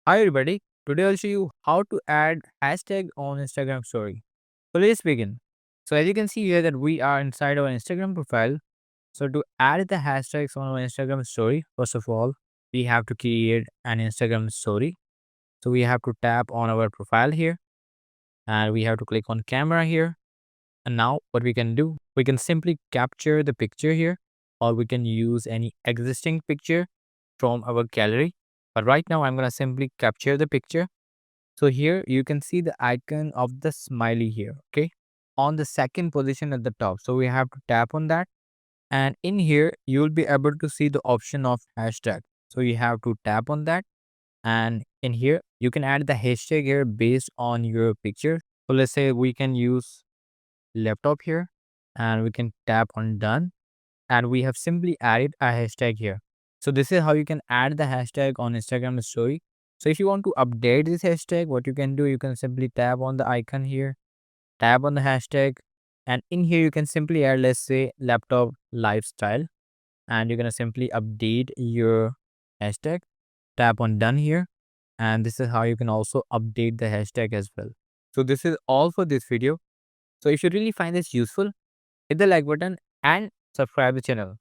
Hi everybody, today I'll show you how to add hashtag on Instagram story. So let's begin. So as you can see here that we are inside our Instagram profile. So to add the hashtags on our Instagram story, first of all, we have to create an Instagram story. So we have to tap on our profile here and we have to click on camera here. And now what we can do, we can simply capture the picture here or we can use any existing picture from our gallery. But right now I'm going to simply capture the picture. So here you can see the icon of the smiley here, okay, on the second position at the top. So we have to tap on that. And in here, you'll be able to see the option of hashtag. So you have to tap on that. And in here, you can add the hashtag here based on your picture. So let's say we can use laptop here and we can tap on done. And we have simply added a hashtag here. So this is how you can add the hashtag on Instagram story. So if you want to update this hashtag, what you can do, you can simply tap on the icon here, tap on the hashtag, and in here you can simply add, let's say, laptop lifestyle, and you're gonna simply update your hashtag. Tap on done here, and this is how you can also update the hashtag as well. So this is all for this video. So if you really find this useful, hit the like button and subscribe the channel.